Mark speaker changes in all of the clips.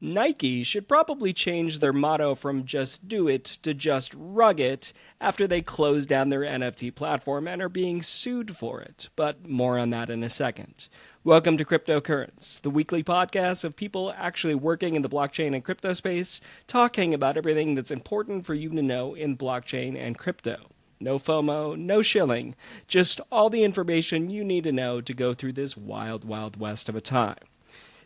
Speaker 1: Nike should probably change their motto from just do it to just rug it after they closed down their NFT platform and are being sued for it. But more on that in a second. Welcome to Cryptocurrents, the weekly podcast of people actually working in the blockchain and crypto space, talking about everything that's important for you to know in blockchain and crypto. No FOMO, no shilling, just all the information you need to know to go through this wild, wild west of a time.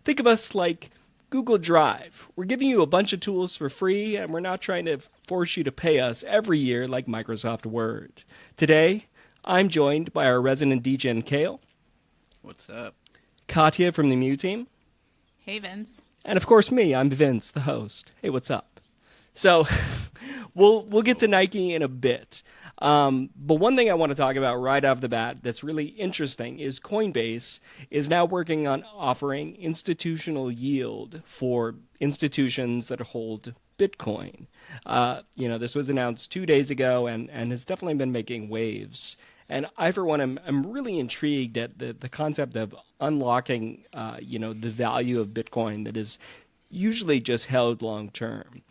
Speaker 1: Think of us like Google Drive. We're giving you a bunch of tools for free, and we're not trying to force you to pay us every year like Microsoft Word. Today, I'm joined by our resident degen, Kale.
Speaker 2: What's up?
Speaker 1: Katya from the Mew team.
Speaker 3: Hey, Vince.
Speaker 1: And of course me, I'm Vince, the host. Hey, what's up? So, we'll get to Nike in a bit. But one thing I want to talk about right off the bat that's really interesting is Coinbase is now working on offering institutional yield for institutions that hold Bitcoin. This was announced 2 days ago and has definitely been making waves. And I, for one, am really intrigued at the concept of unlocking, the value of Bitcoin that is usually just held long term.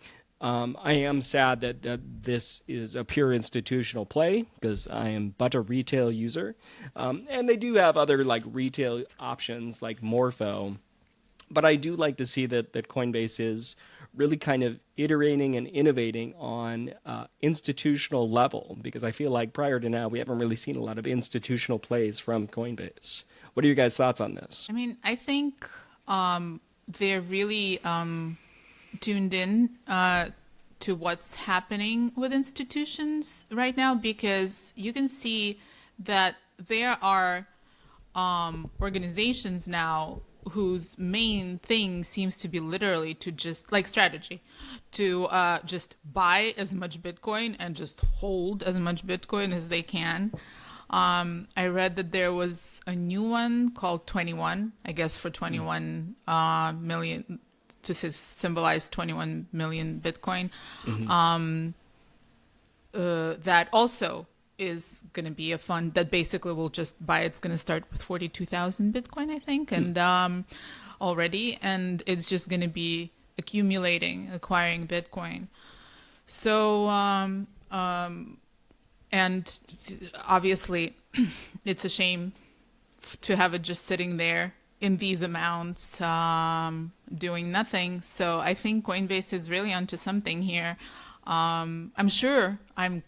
Speaker 1: I am sad that this is a pure institutional play because I am but a retail user. And they do have other like retail options like Morpho. But I do like to see that Coinbase is really kind of iterating and innovating on institutional level because I feel like prior to now we haven't really seen a lot of institutional plays from Coinbase. What are your guys' thoughts on this?
Speaker 3: I mean, I think they're really tuned in to what's happening with institutions right now because you can see that there are organizations now whose main thing seems to be literally to just like strategy to just buy as much Bitcoin and just hold as much Bitcoin as they can. I read that there was a new one called 21, I guess for 21 million, to symbolize 21 million Bitcoin. Mm-hmm. That also is going to be a fund that basically will just buy. It's going to start with 42,000 Bitcoin, I think, and already, and it's just going to be acquiring Bitcoin. So, and obviously, it's a shame to have it just sitting there in these amounts, doing nothing. So I think Coinbase is really onto something here. I'm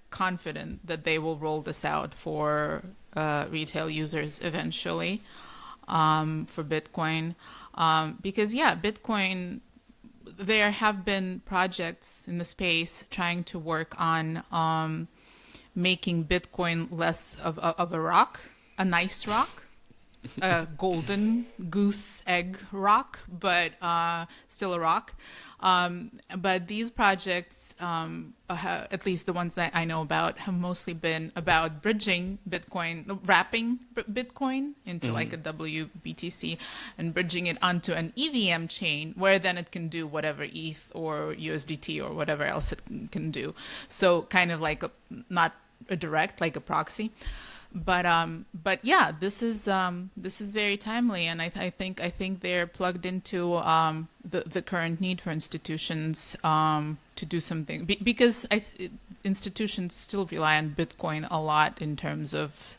Speaker 3: confident that they will roll this out for retail users eventually for Bitcoin. Because, Bitcoin, there have been projects in the space trying to work on making Bitcoin less of a rock, a nice rock. A golden goose egg rock, but still a rock. But these projects, at least the ones that I know about, have mostly been about bridging Bitcoin, wrapping Bitcoin into like a WBTC and bridging it onto an EVM chain where then it can do whatever ETH or USDT or whatever else it can do. So kind of like not a direct, like a proxy. But yeah, this is very timely, and I think they're plugged into the current need for institutions to do something because institutions still rely on Bitcoin a lot in terms of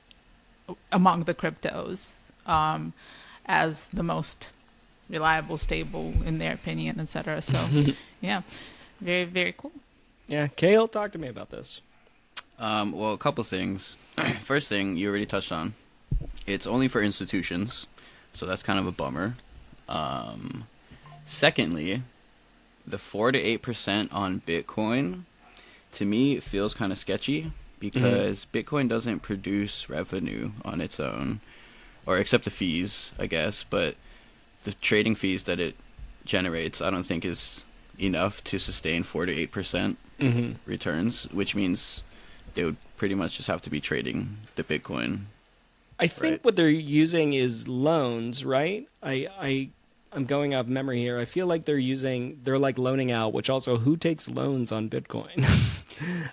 Speaker 3: among the cryptos as the most reliable, stable in their opinion, etc. So yeah, very, very cool.
Speaker 1: Yeah, Kale, talk to me about this.
Speaker 2: Well, a couple things. First thing, you already touched on. It's only for institutions, so that's kind of a bummer. Secondly, the 4 to 8% on Bitcoin, to me, it feels kind of sketchy because Bitcoin doesn't produce revenue on its own, or except the fees, I guess, but the trading fees that it generates, I don't think is enough to sustain 4 to 8% returns, which means they would pretty much just have to be trading the Bitcoin.
Speaker 1: I think what they're using is loans, right? I'm going off memory here. I feel like they're like loaning out, which also who takes loans on Bitcoin?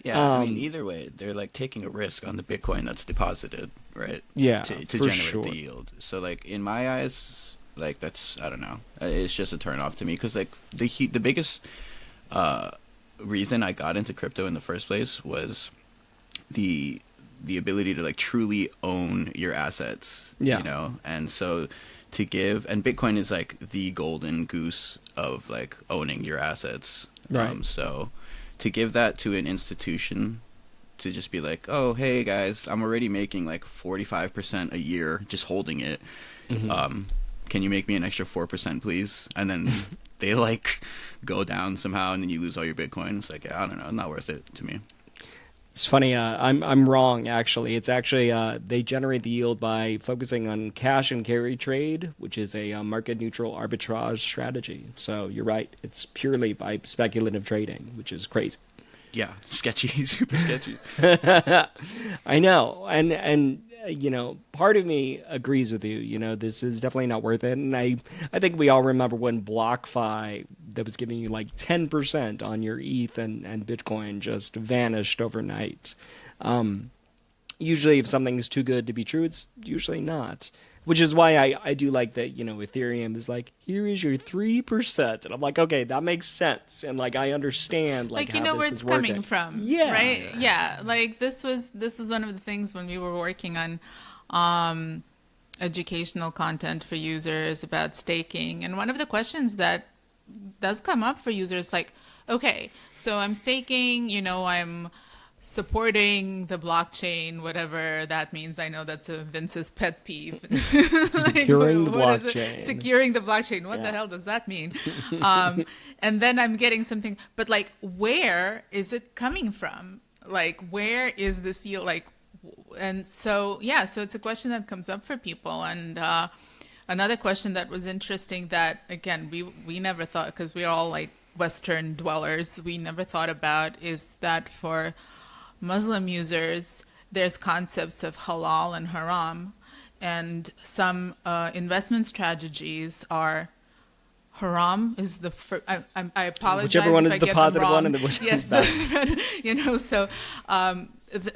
Speaker 2: Yeah, I mean, either way, they're like taking a risk on the Bitcoin that's deposited, right?
Speaker 1: Yeah,
Speaker 2: to
Speaker 1: for
Speaker 2: generate
Speaker 1: sure.
Speaker 2: the yield. So like in my eyes, Like that's, I don't know. It's just a turn off to me because like the biggest reason I got into crypto in the first place was the ability to like truly own your assets.
Speaker 1: Yeah.
Speaker 2: You know, and so to give, and Bitcoin is like the golden goose of like owning your assets.
Speaker 1: Right.
Speaker 2: So to give that to an institution, to just be like, oh, hey guys, I'm already making like 45% a year just holding it. Can you make me an extra 4%, please? And then they like go down somehow, and then you lose all your Bitcoin. It's like, I don't know, not worth it to me.
Speaker 1: It's funny. I'm wrong. Actually, it's actually they generate the yield by focusing on cash and carry trade, which is a market neutral arbitrage strategy. So you're right. It's purely by speculative trading, which is crazy.
Speaker 2: Yeah, sketchy, super sketchy.
Speaker 1: I know, and you know, part of me agrees with you. You know, this is definitely not worth it. And I think we all remember when BlockFi, that was giving you like 10% on your ETH and Bitcoin, just vanished overnight. Usually, if something's too good to be true, it's usually not. Which is why I do like that, you know, Ethereum is like, here is your 3%. And I'm like, okay, that makes sense. And like, I understand like
Speaker 3: you
Speaker 1: how
Speaker 3: know
Speaker 1: this
Speaker 3: where
Speaker 1: is
Speaker 3: it's
Speaker 1: working.
Speaker 3: coming from.
Speaker 1: Yeah.
Speaker 3: Right? Yeah. Like this was one of the things when we were working on educational content for users about staking. And one of the questions that does come up for users like, okay, so I'm staking, you know, I'm supporting the blockchain, whatever that means. I know that's a Vince's pet peeve.
Speaker 1: Securing the
Speaker 3: what is it?
Speaker 1: blockchain.
Speaker 3: Securing the blockchain. What the hell does that mean? And then I'm getting something, but like, where is it coming from? Like, where is this yield? Like, and so, yeah, so it's a question that comes up for people. And another question that was interesting that, again, we never thought, because we're all like Western dwellers, we never thought about is that for Muslim users, there's concepts of halal and haram, and some investment strategies are haram is the first. I apologize.
Speaker 1: Whichever one
Speaker 3: if
Speaker 1: is
Speaker 3: I
Speaker 1: the
Speaker 3: get them
Speaker 1: positive
Speaker 3: wrong.
Speaker 1: one and the which
Speaker 3: yes,
Speaker 1: bad.
Speaker 3: you know. So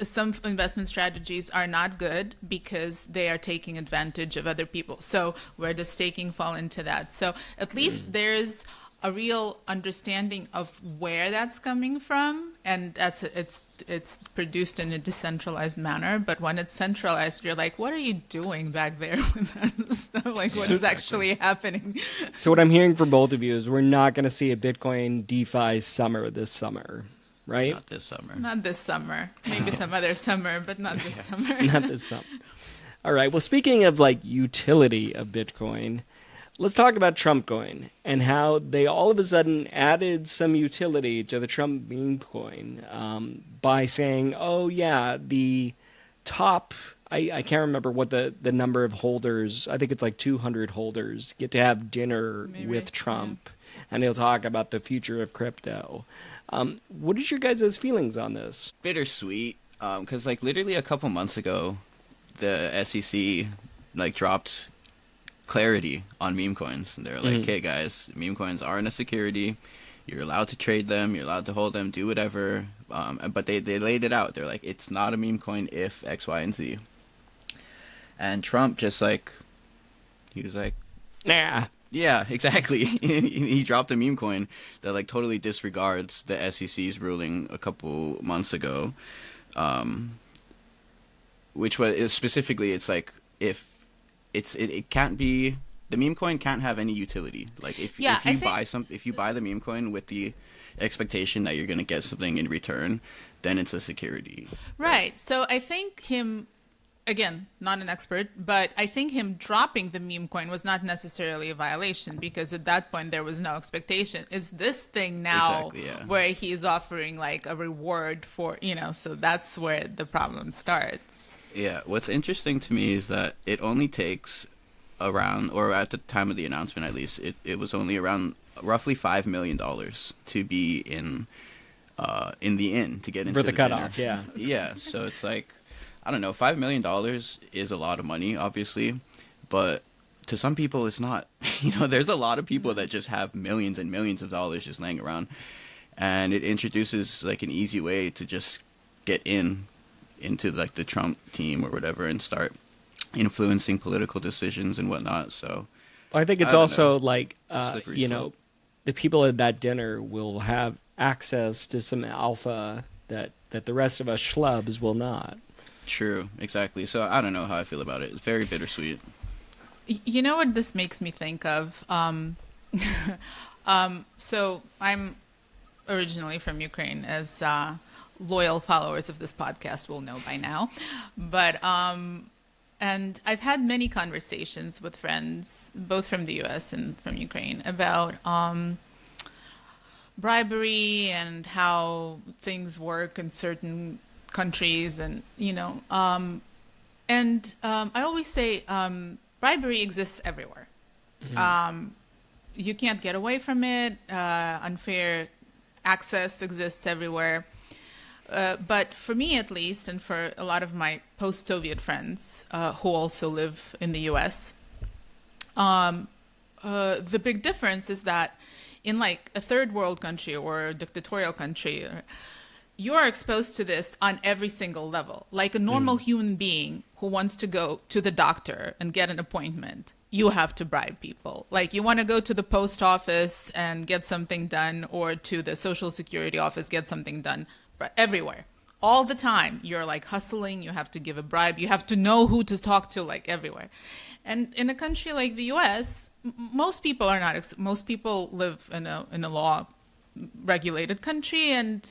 Speaker 3: some investment strategies are not good because they are taking advantage of other people. So where does staking fall into that? So at least there's a real understanding of where that's coming from, and it's produced in a decentralized manner. But when it's centralized, you're like, what are you doing back there with that stuff? Like, what is actually happening?
Speaker 1: So what I'm hearing from both of you is we're not going to see a Bitcoin DeFi summer this summer, right?
Speaker 2: Not this summer.
Speaker 3: Not this summer. Maybe some other summer, but not this summer.
Speaker 1: Not this summer. All right. Well, speaking of like utility of Bitcoin, let's talk about Trump coin and how they all of a sudden added some utility to the Trump meme coin by saying, oh, yeah, the top, I can't remember what the number of holders, I think it's like 200 holders, get to have dinner with Trump. Yeah. And he'll talk about the future of crypto. What is your guys' feelings on this?
Speaker 2: Bittersweet, because like literally a couple months ago, the SEC like dropped clarity on meme coins, and they're like, hey guys, meme coins aren't a security, you're allowed to trade them, you're allowed to hold them, do whatever, but they laid it out. They're like, it's not a meme coin if X, Y, and Z. And Trump just like, he was like,
Speaker 1: nah.
Speaker 2: Yeah, exactly. He dropped a meme coin that like totally disregards the SEC's ruling a couple months ago, which was specifically, it's like, if it can't be, the meme coin can't have any utility. Like if you buy the meme coin with the expectation that you're going to get something in return, then it's a security.
Speaker 3: Right. So I think him, again, not an expert, but I think him dropping the meme coin was not necessarily a violation, because at that point there was no expectation. It's this thing now where he's offering like a reward for, you know, so that's where the problem starts.
Speaker 2: Yeah, what's interesting to me is that it only takes around, or at the time of the announcement at least, it was only around roughly $5 million to be in the inn, to get into
Speaker 1: for the cutoff.
Speaker 2: Dinner. Yeah, so it's like, I don't know, $5 million is a lot of money, obviously, but to some people it's not. You know, there's a lot of people that just have millions and millions of dollars just laying around, and it introduces like an easy way to just get into like the Trump team or whatever and start influencing political decisions and whatnot. So
Speaker 1: I think it's
Speaker 2: I don't
Speaker 1: also
Speaker 2: know.
Speaker 1: like,
Speaker 2: Slippery slope.
Speaker 1: the people at that dinner will have access to some alpha that the rest of us schlubs will not.
Speaker 2: True, exactly. So I don't know how I feel about it. It's very bittersweet.
Speaker 3: You know what this makes me think of? So I'm originally from Ukraine, as loyal followers of this podcast will know by now. But and I've had many conversations with friends, both from the U.S. and from Ukraine, about bribery and how things work in certain countries, and I always say bribery exists everywhere. You can't get away from it. Unfair access exists everywhere. But for me, at least, and for a lot of my post-Soviet friends who also live in the U.S., the big difference is that in like a third world country or a dictatorial country, you are exposed to this on every single level. Like a normal human being who wants to go to the doctor and get an appointment, you have to bribe people. Like you want to go to the post office and get something done, or to the social security office, get something done. But everywhere, all the time, you're like hustling. You have to give a bribe. You have to know who to talk to, like everywhere. And in a country like the U.S., most people are not. Most people live in a law regulated country, and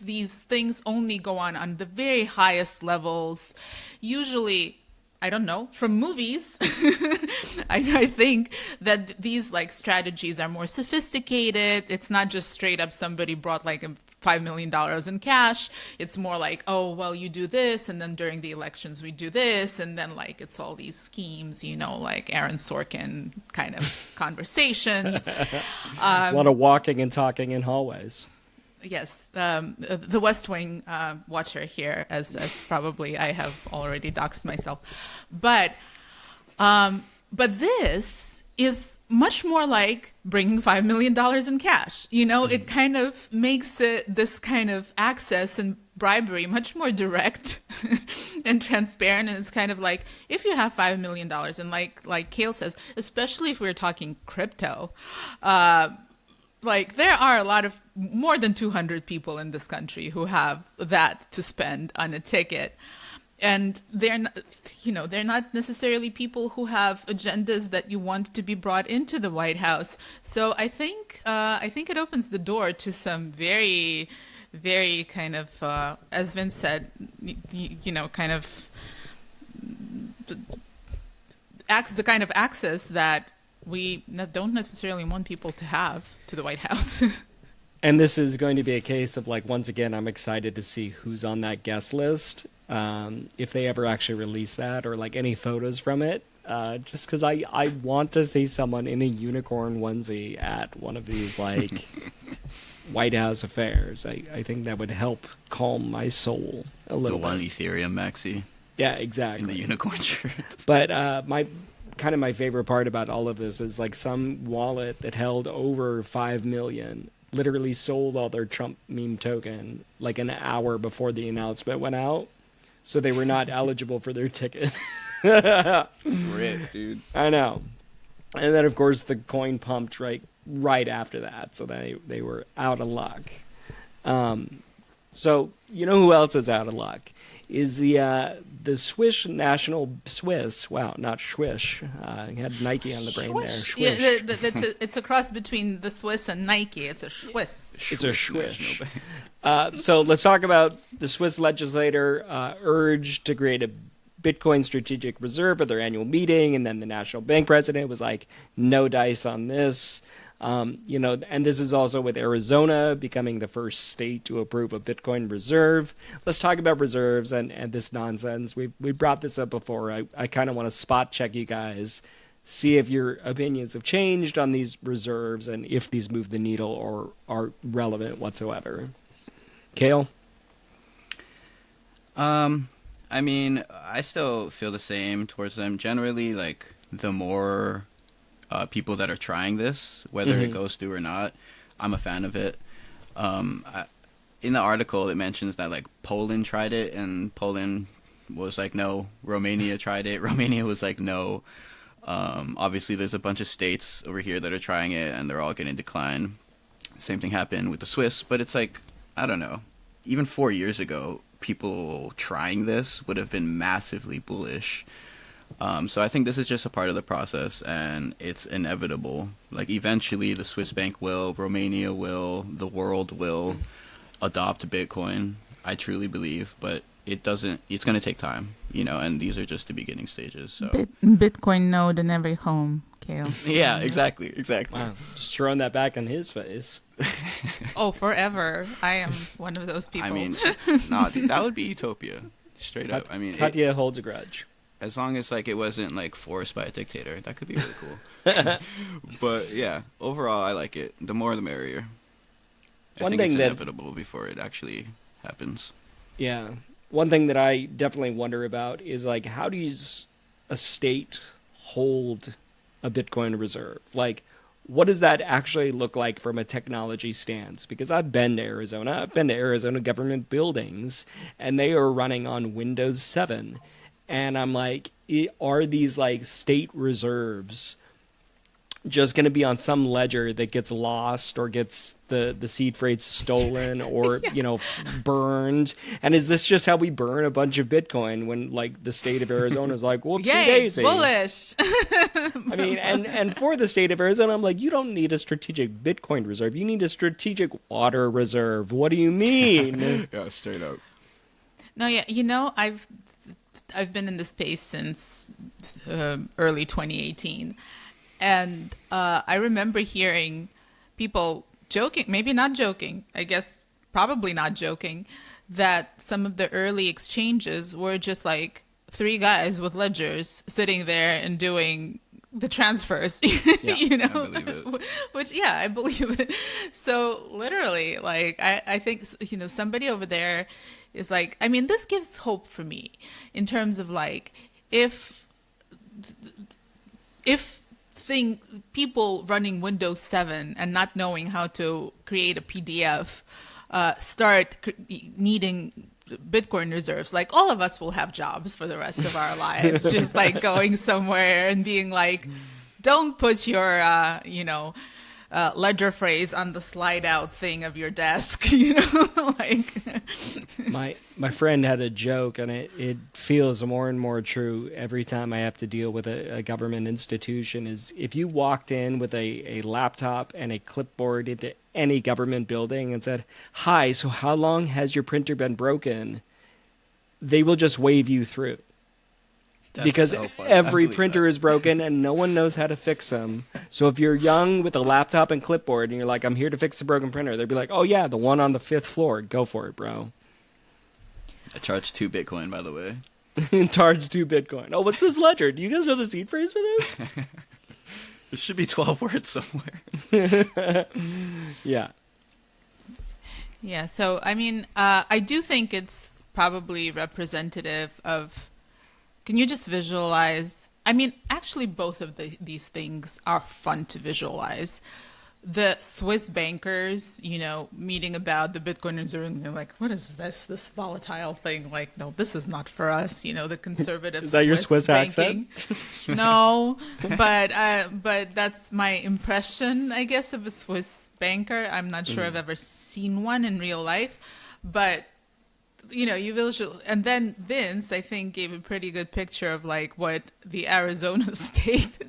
Speaker 3: these things only go on the very highest levels. Usually, I don't know, from movies. I think that these like strategies are more sophisticated. It's not just straight up somebody brought like $5 million in cash. It's more like, oh, well, you do this, and then during the elections we do this, and then like it's all these schemes, like Aaron Sorkin kind of conversations.
Speaker 1: A lot of walking and talking in hallways.
Speaker 3: Yes, the West Wing watcher here, as probably I have already doxed myself, but this is much more like bringing $5 million in cash. It kind of makes this kind of access and bribery much more direct and transparent. And it's kind of like, if you have $5 million, and like Kale says, especially if we're talking crypto, like there are a lot of more than 200 people in this country who have that to spend on a ticket. And they're not necessarily people who have agendas that you want to be brought into the White House. So I think it opens the door to some very, very kind of, as Vince said, kind of the kind of access that we don't necessarily want people to have to the White House.
Speaker 1: And this is going to be a case of like, once again, I'm excited to see who's on that guest list. If they ever actually release that, or like any photos from it, just because I want to see someone in a unicorn onesie at one of these like White House affairs. I think that would help calm my soul a little
Speaker 2: The one
Speaker 1: bit.
Speaker 2: Ethereum maxi
Speaker 1: Yeah, exactly.
Speaker 2: in the unicorn shirt.
Speaker 1: But my favorite part about all of this is like some wallet that held over 5 million literally sold all their Trump meme token like an hour before the announcement went out. So they were not eligible for their ticket.
Speaker 2: Rip, dude.
Speaker 1: I know. And then, of course, the coin pumped right after that. So they were out of luck. So you know who else is out of luck? Is the Swiss national Swiss? Wow, not Swish. Had Nike on the brain there. Swish.
Speaker 3: Yeah, it's a cross between the Swiss and Nike. It's a Swiss.
Speaker 1: It's a Swish. So let's talk about the Swiss legislator urged to create a Bitcoin strategic reserve at their annual meeting, and then the national bank president was like, "No dice on this." And this is also with Arizona becoming the first state to approve a Bitcoin reserve. Let's talk about reserves and this nonsense. We brought this up before. I kind of want to spot check you guys, see if your opinions have changed on these reserves and if these move the needle or are relevant whatsoever. Kale?
Speaker 2: I mean, I still feel the same towards them. Generally, like, the more people that are trying this, whether it goes through or not, I'm a fan of it. In the article, it mentions that, like, Poland tried it, and Poland was like, no. Romania tried it. Romania was like, no. Obviously, there's a bunch of states over here that are trying it, and they're all getting declined. Same thing happened with the Swiss, but it's like, I don't know. Even 4 years ago, people trying this would have been massively bullish. So I think this is just a part of the process, and it's inevitable. Like, eventually, the Swiss bank will, Romania will, the world will adopt Bitcoin. I truly believe, but it doesn't. It's going to take time, and these are just the beginning stages. So
Speaker 3: Bitcoin node in every home, Kale.
Speaker 2: yeah, exactly.
Speaker 1: Wow, just throwing that back on his face.
Speaker 3: Oh, forever. I am one of those people.
Speaker 2: I mean, nah, dude, that would be utopia, straight up. I mean,
Speaker 1: Katya holds a grudge.
Speaker 2: as long as like it wasn't like forced by a dictator, that could be really cool. But yeah, overall, I like it. The more, the merrier. I think it's inevitable before it actually happens.
Speaker 1: Yeah. One thing that I definitely wonder about is like, how does a state hold a Bitcoin reserve? Like, what does that actually look like from a technology stance? Because I've been to Arizona government buildings, and they are running on Windows 7. And I'm like, are these like state reserves just going to be on some ledger that gets lost or gets the seed phrase stolen or, burned? And is this just how we burn a bunch of Bitcoin when like the state of Arizona is like, whoopsie daisy?
Speaker 3: Bullish.
Speaker 1: I mean, and for the state of Arizona, I'm like, you don't need a strategic Bitcoin reserve. You need a strategic water reserve. What do you mean?
Speaker 2: Yeah, straight up.
Speaker 3: No, yeah, I've been in this space since early 2018. And I remember hearing people joking, maybe not joking, I guess probably not joking, that some of the early exchanges were just like 3 guys with ledgers sitting there and doing the transfers,
Speaker 2: Yeah, I believe it.
Speaker 3: Which, yeah, I believe it. So literally, like, I think, somebody over there is like, I mean, this gives hope for me in terms of like, if people running Windows 7 and not knowing how to create a PDF start needing Bitcoin reserves, like all of us will have jobs for the rest of our lives, just like going somewhere and being like, don't put your, ledger phrase on the slide out thing of your desk, like.
Speaker 1: My friend had a joke, and it feels more and more true every time I have to deal with a government institution, is if you walked in with a laptop and a clipboard into any government building and said, hi, so how long has your printer been broken? They will just wave you through. Because
Speaker 2: so funny.
Speaker 1: every printer is broken and no one knows how to fix them. So if you're young with a laptop and clipboard and you're like, I'm here to fix the broken printer, they'd be like, oh yeah, the one on the 5th floor. Go for it, bro.
Speaker 2: I charge 2 Bitcoin, by the way.
Speaker 1: Charge 2 Bitcoin. Oh, what's this ledger? Do you guys know the seed phrase for this?
Speaker 2: It should be 12 words somewhere.
Speaker 1: Yeah.
Speaker 3: Yeah, so, I mean, I do think it's probably representative of... Can you just visualize? I mean, actually, both of these things are fun to visualize. The Swiss bankers, meeting about the Bitcoin reserve, and they're like, what is this volatile thing? Like, no, this is not for us. The conservative
Speaker 1: Is that your Swiss
Speaker 3: banking.
Speaker 1: accent?
Speaker 3: No, but that's my impression, I guess, of a Swiss banker. I'm not sure I've ever seen one in real life, but you visual, and then Vince, I think, gave a pretty good picture of like what the Arizona state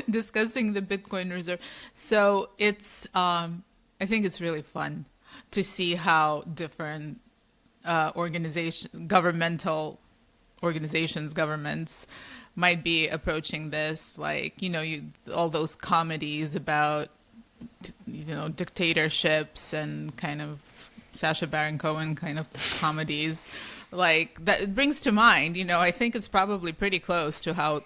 Speaker 3: discussing the Bitcoin reserve. So it's, I think it's really fun to see how different governmental organizations, governments might be approaching this. Like, all those comedies about, dictatorships and kind of Sacha Baron Cohen kind of comedies, like that it brings to mind. I think it's probably pretty close to how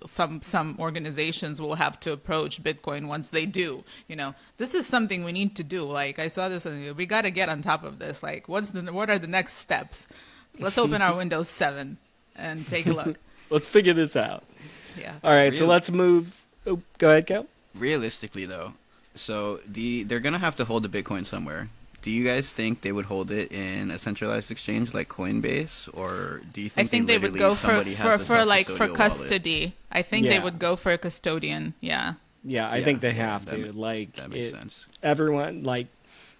Speaker 3: some organizations will have to approach Bitcoin once they do. This is something we need to do. Like, I saw this, and we got to get on top of this. Like, what are the next steps? Let's open our Windows 7 and take a look.
Speaker 1: Let's figure this out.
Speaker 3: Yeah.
Speaker 1: All right, so let's move. Oh, go ahead, Cal.
Speaker 2: Realistically, though, so they're gonna have to hold the Bitcoin somewhere. do you guys think they would hold it in a centralized exchange like Coinbase, or do you
Speaker 3: I
Speaker 2: think
Speaker 3: think they would go for like for
Speaker 2: wallet?
Speaker 3: custody. I think they
Speaker 1: Yeah.
Speaker 3: would go for a custodian. Yeah.
Speaker 1: Yeah, I
Speaker 2: Yeah,
Speaker 1: think they
Speaker 2: yeah,
Speaker 1: have to. Like,
Speaker 2: that makes sense.
Speaker 1: Everyone, like,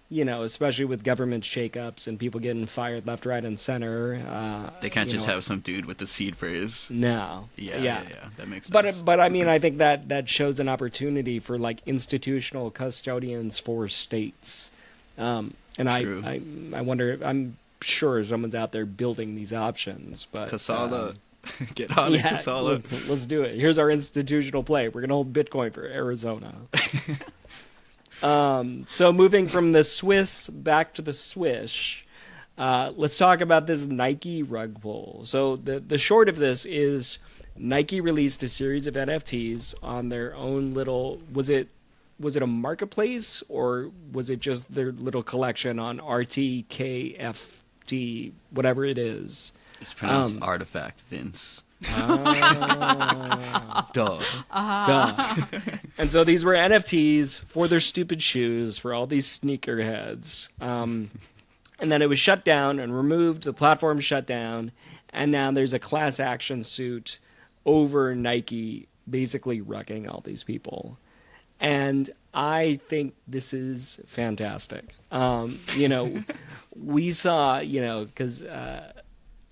Speaker 1: especially with government shakeups and people getting fired left, right, and center.
Speaker 2: They can't just have some dude with the seed phrase.
Speaker 1: No.
Speaker 2: Yeah, that makes sense.
Speaker 1: But I mean, I think that shows an opportunity for like institutional custodians for states. And
Speaker 2: True.
Speaker 1: I wonder. I'm sure someone's out there building these options. But
Speaker 2: Kasala, get on it, Kasala.
Speaker 1: let's do it. Here's our institutional play. We're gonna hold Bitcoin for Arizona. So moving from the Swiss back to the Swish, let's talk about this Nike rug pull. So the short of this is Nike released a series of NFTs on their own little. Was it a marketplace, or was it just their little collection on RTKFT, whatever it is?
Speaker 2: It's pronounced artifact, Vince. Duh.
Speaker 1: Duh. And so these were NFTs for their stupid shoes for all these sneakerheads. And then it was shut down and removed. The platform shut down. And now there's a class action suit over Nike basically rugging all these people. And I think this is fantastic. We saw, because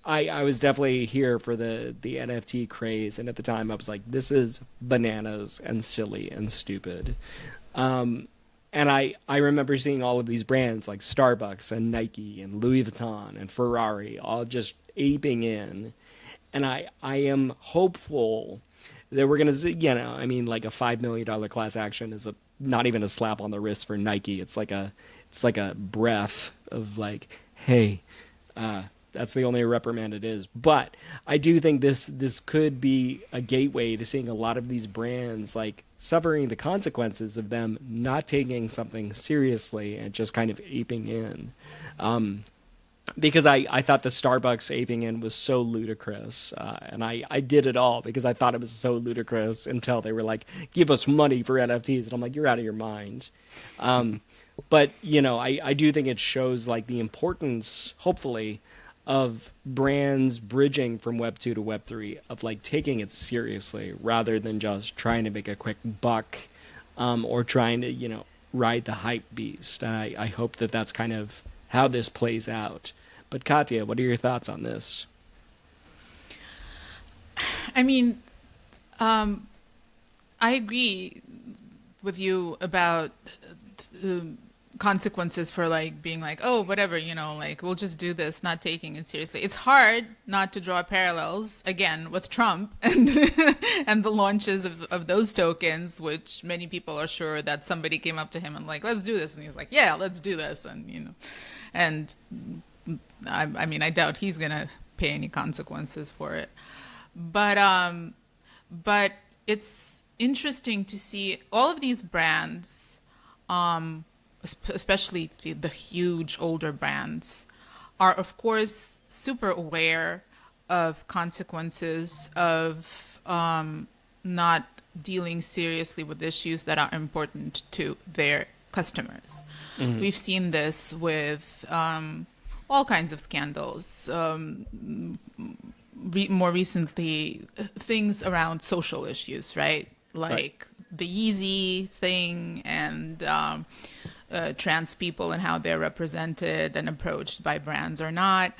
Speaker 1: I was definitely here for the NFT craze, and at the time I was like, this is bananas and silly and stupid. And I remember seeing all of these brands like Starbucks and Nike and Louis Vuitton and Ferrari all just aping in. And I am hopeful that we're going to see, like a $5 million class action is not even a slap on the wrist for Nike. It's like a breath of like, hey, that's the only reprimand it is. But I do think this could be a gateway to seeing a lot of these brands like suffering the consequences of them not taking something seriously and just kind of aping in. Because I thought the Starbucks aping in was so ludicrous. And I did it all because I thought it was so ludicrous until they were like, give us money for NFTs. And I'm like, you're out of your mind. But, I do think it shows like the importance, hopefully, of brands bridging from Web 2 to Web 3, of like taking it seriously rather than just trying to make a quick buck or trying to, ride the hype beast. And I hope that that's kind of how this plays out. But Katya, what are your thoughts on this?
Speaker 3: I mean, I agree with you about the consequences for like being like, oh, whatever, like we'll just do this, not taking it seriously. It's hard not to draw parallels again with Trump and and the launches of those tokens, which many people are sure that somebody came up to him and like, let's do this, and he's like, yeah, let's do this, and and I mean, I doubt he's gonna pay any consequences for it, but it's interesting to see all of these brands, especially the huge older brands, are of course super aware of consequences of not dealing seriously with issues that are important to their customers. Mm-hmm. We've seen this with all kinds of scandals. More recently, things around social issues, right? Like the Yeezy thing and trans people and how they're represented and approached by brands or not.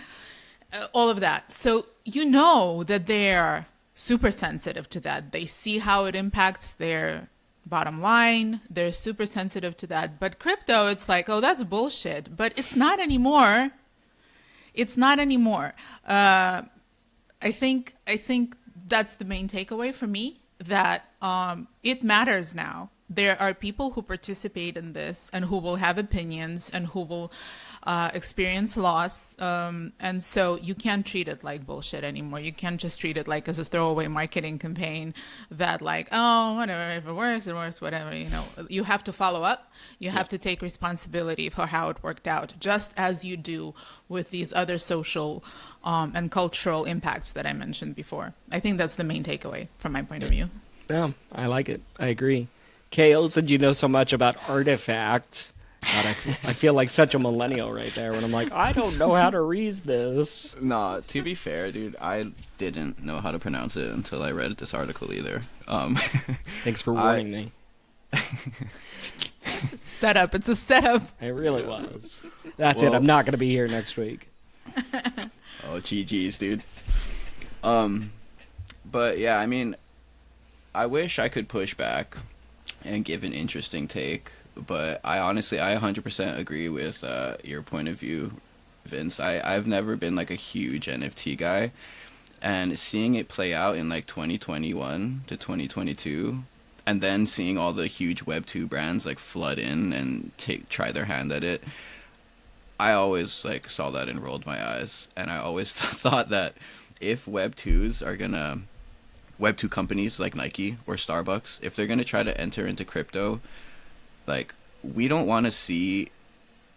Speaker 3: All of that. So that they're super sensitive to that. They see how it impacts their bottom line. They're super sensitive to that. But crypto, it's like, oh, that's bullshit. But it's not anymore. It's not anymore. I think that's the main takeaway for me, that it matters now. There are people who participate in this and who will have opinions and who will experience loss. And so you can't treat it like bullshit anymore. You can't just treat it like as a throwaway marketing campaign that like, oh, whatever, if it works, whatever, You have to follow up. You have to take responsibility for how it worked out, just as you do with these other social and cultural impacts that I mentioned before. I think that's the main takeaway from my point of view.
Speaker 1: Yeah, I like it. I agree. Kale, since you know so much about Artifact, God, I feel like such a millennial right there when I'm like, I don't know how to read this.
Speaker 2: Nah, to be fair, dude, I didn't know how to pronounce it until I read this article either.
Speaker 1: Thanks for warning me.
Speaker 3: Setup. It's a setup.
Speaker 1: It really was. That's it.
Speaker 2: Well-
Speaker 1: I'm not going to be here next week.
Speaker 2: Oh, GG's, dude. But yeah, I mean, I wish I could push back and give an interesting take, but I 100% agree with your point of view, Vince. I've never been like a huge NFT guy, and seeing it play out in like 2021 to 2022, and then seeing all the huge Web2 brands like flood in and try their hand at it, I always like saw that and rolled my eyes, and I always thought that if Web2 companies like Nike or Starbucks, if they're gonna try to enter into crypto, like, we don't want to see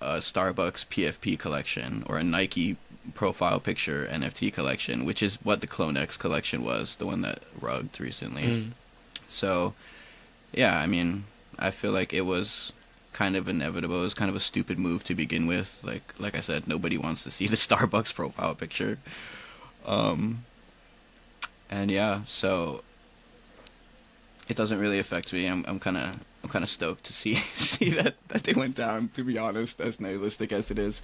Speaker 2: a Starbucks PFP collection or a Nike profile picture NFT collection, which is what the CloneX collection was, the one that rugged recently. So, yeah, I mean, I feel like it was kind of inevitable. It was kind of a stupid move to begin with. Like I said, nobody wants to see the Starbucks profile picture. And yeah, so it doesn't really affect me. I'm kind of stoked to see that they went down, to be honest, as nihilistic as it is.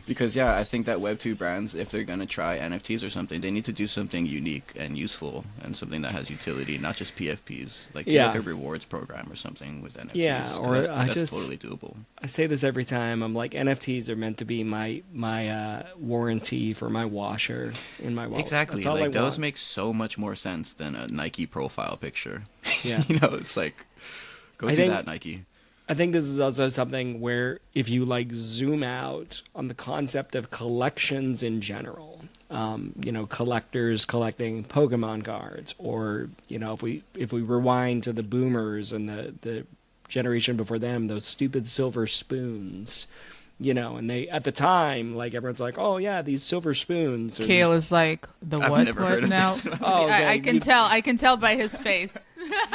Speaker 2: Because yeah, I think that Web2 brands, if they're gonna try NFTs or something, they need to do something unique and useful and something that has utility, not just PFPs. Like a rewards program or something with NFTs.
Speaker 1: Yeah, or
Speaker 2: that's totally doable.
Speaker 1: I say this every time. I'm like, NFTs are meant to be my warranty for my washer in my wallet.
Speaker 2: Exactly.
Speaker 1: That's all
Speaker 2: Like,
Speaker 1: I
Speaker 2: those
Speaker 1: want.
Speaker 2: make so much more sense than a Nike profile picture.
Speaker 1: Yeah.
Speaker 2: It's like, go do that, Nike.
Speaker 1: I think this is also something where if you like zoom out on the concept of collections in general, collectors collecting Pokemon cards, or if we rewind to the boomers and the generation before them, those stupid silver spoons, and they at the time, like, everyone's like, oh yeah, these silver spoons.
Speaker 3: Kale is like, the
Speaker 2: I've
Speaker 3: what?
Speaker 2: never
Speaker 3: What
Speaker 2: heard of
Speaker 3: now?
Speaker 2: this.
Speaker 1: Oh, okay.
Speaker 3: I can tell. I can tell by his face.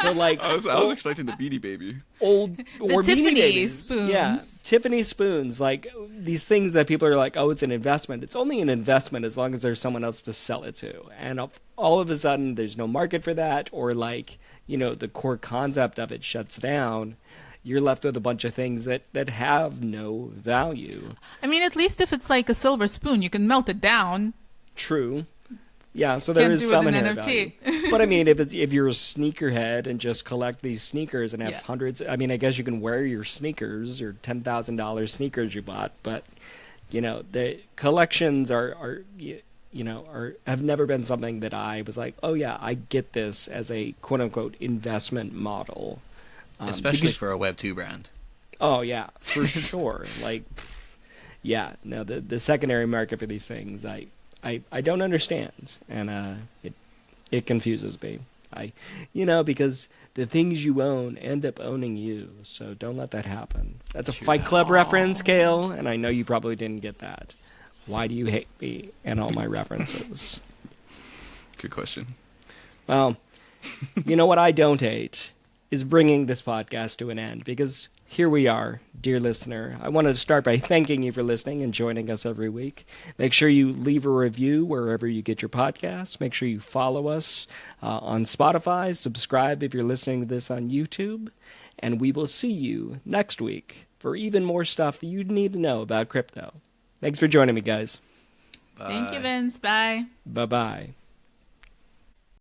Speaker 1: So like
Speaker 2: I was expecting the Beanie Baby.
Speaker 1: old or
Speaker 3: Tiffany
Speaker 1: Beanie Babies.
Speaker 3: spoons.
Speaker 1: Yeah, Tiffany spoons, like these things that people are like, oh, it's an investment. It's only an investment as long as there's someone else to sell it to. And all of a sudden, there's no market for that, or like, the core concept of it shuts down. You're left with a bunch of things that have no value.
Speaker 3: I mean, at least if it's like a silver spoon, you can melt it down.
Speaker 1: True. Yeah, so there
Speaker 3: Can't
Speaker 1: is
Speaker 3: do
Speaker 1: some
Speaker 3: with an
Speaker 1: inherent
Speaker 3: NFT.
Speaker 1: value. But I mean, if you're a sneakerhead and just collect these sneakers and have
Speaker 3: Yeah.
Speaker 1: hundreds, I mean, I guess you can wear your sneakers, your $10,000 sneakers you bought, but the collections are have never been something that I was like, oh yeah, I get this as a quote unquote investment model.
Speaker 2: Especially
Speaker 1: because-
Speaker 2: for a Web2 brand.
Speaker 1: Oh yeah, for sure. Like, yeah, no, the secondary market for these things, I don't understand, and it confuses me. Because the things you own end up owning you, so don't let that happen. That's a Fight Club reference, Kale, and I know you probably didn't get that. Why do you hate me and all my references?
Speaker 2: Good question.
Speaker 1: Well, you know what I don't hate is bringing this podcast to an end, because here we are, dear listener. I wanted to start by thanking you for listening and joining us every week. Make sure you leave a review wherever you get your podcasts. Make sure you follow us on Spotify. Subscribe if you're listening to this on YouTube. And we will see you next week for even more stuff that you need to know about crypto. Thanks for joining me, guys.
Speaker 3: Thank you, Vince. Bye.
Speaker 1: Bye-bye.